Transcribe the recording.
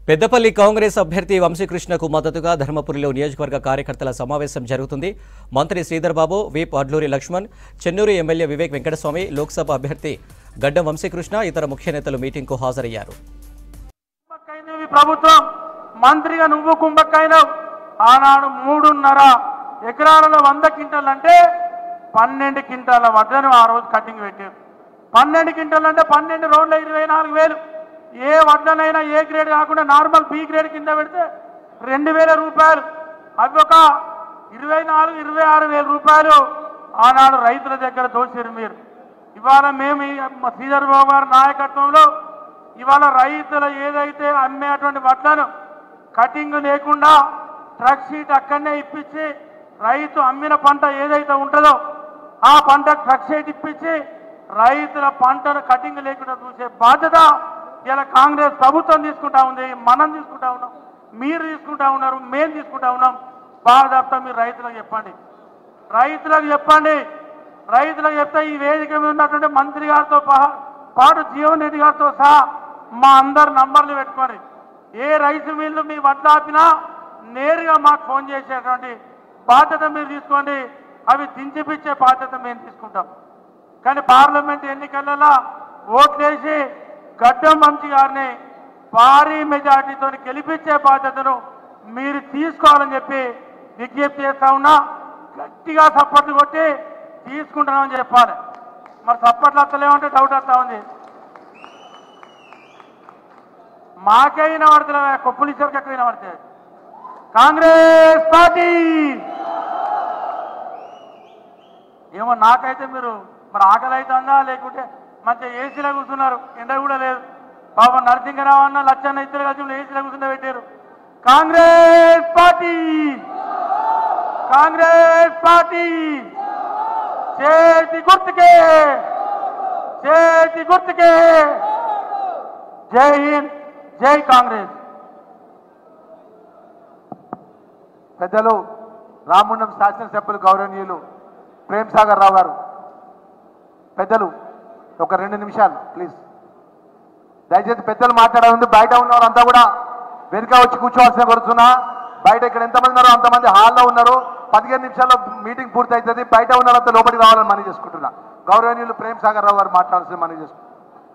పెద్దపల్లి కాంగ్రెస్ అభ్యర్థి వంశీకృష్ణకు మద్దతుగా ధర్మపురిలో నియోజకవర్గ కార్యకర్తల సమావేశం జరుగుతుంది. మంత్రి శ్రీధర్ బాబు, వీప్ అడ్లూరి లక్ష్మణ్, చెన్నూరు ఎమ్మెల్యే వివేక్ వెంకటస్వామి, లోక్సభ అభ్యర్థి గడ్డం వంశీకృష్ణ ఇతర ముఖ్య నేతలు మీటింగ్కు హాజరయ్యారు. ప్రభుత్వం మంత్రిగా నువ్వు కుంభక్కైనావు. ఆనాడు 3.5 ఎకరాలలో 100 క్వింటాలు అంటే 12 క్వింటాల వడ్లను ఆ రోజు కటింగ్ పెట్టారు. 12 క్వింటాలు అంటే 12 రోడ్ల 24,000. ఏ వడ్లనైనా ఏ గ్రేడ్ కాకుండా నార్మల్ బి గ్రేడ్ కింద పెడితే 2,000 రూపాయలు. అవి ఒక 24-26,000 రూపాయలు ఆనాడు రైతుల దగ్గర దోచారు మీరు. ఇవాళ మేము శ్రీధర్ బాబు గారి నాయకత్వంలో ఇవాళ రైతులు ఏదైతే అమ్మేటువంటి వడ్లను కటింగ్ లేకుండా ట్రక్ షీట్ అక్కడనే ఇప్పించి రైతు అమ్మిన పంట ఏదైతే ఉంటుందో ఆ పంట ట్రక్ షీట్ ఇప్పించి రైతుల పంటను కటింగ్ లేకుండా చూసే బాధ్యత ఇలా కాంగ్రెస్ ప్రభుత్వం తీసుకుంటా ఉంది. మనం తీసుకుంటా ఉన్నాం, మీరు తీసుకుంటా ఉన్నారు, మేము తీసుకుంటా ఉన్నాం. బాధ్యత మీరు రైతులకు చెప్పండి, రైతులకు చెప్పండి. రైతులకు చెప్తే ఈ వేదిక మీద ఉన్నటువంటి మంత్రి గారితో పాటు జీవన్ రెడ్డి గారితో సహా మా అందరు నంబర్లు పెట్టుకొని ఏ రైతు మిల్లు మీ వడ్లు ఆపినా నేరుగా మాకు ఫోన్ చేసేటువంటి బాధ్యత మీరు తీసుకోండి. అవి దించిపిచ్చే బాధ్యత మేము తీసుకుంటాం. కానీ పార్లమెంట్ ఎన్నికలలో ఓట్లేసి గడ్డం వంశీ గారిని భారీ మెజార్టీతో గెలిపించే బాధ్యతను మీరు తీసుకోవాలని చెప్పి విజ్ఞప్తి చేస్తా ఉన్నా. గట్టిగా సపోర్ట్లు కొట్టి తీసుకుంటున్నామని చెప్పాలి. మరి సపోర్ట్లు వస్తలేమంటే డౌట్ వస్తూ ఉంది. మాకే వినబడుతున్నా, కొప్పులు ఇచ్చరికి ఎక్కడ వినబడితే కాంగ్రెస్ పార్టీ ఏమో. నాకైతే మీరు మరి ఆకలి అవుతుందా లేకుంటే మంచిగా ఏసీలో కూర్చున్నారు, ఎండ కూడా లేదు. పాపం నరసింహరావు అన్న లచ్చన్న ఇద్దరు కలిసి ఏసీలో కూర్చుంటే పెట్టారు. కాంగ్రెస్ పార్టీ, కాంగ్రెస్ పార్టీ చేతి గుర్తుకే, చేతి గుర్తుకే. జై హింద్, జై కాంగ్రెస్. పెద్దలు రామగుండం శాసనసభ్యులు గౌరవనీయులు ప్రేమ్ సాగర్ రావు గారు, పెద్దలు ఒక 2 నిమిషాలు ప్లీజ్. దయచేసి పెద్దలు మాట్లాడాలి. బయట ఉన్న వాళ్ళంతా కూడా వెనుక వచ్చి కూర్చోవాల్సిన కోరుతున్నా. బయట ఇక్కడ ఎంతమంది ఉన్నారో అంతమంది హాల్లో ఉన్నారు. 15 నిమిషాల్లో మీటింగ్ పూర్తి అవుతుంది. బయట ఉన్న వాళ్ళంతా లోపలికి రావాలని మనవి చేసుకుంటున్నా. గౌరవనీయులు ప్రేమ్ సాగర్ రావు గారు మాట్లాడాల్సిన మనవి చేసుకుంటున్నా.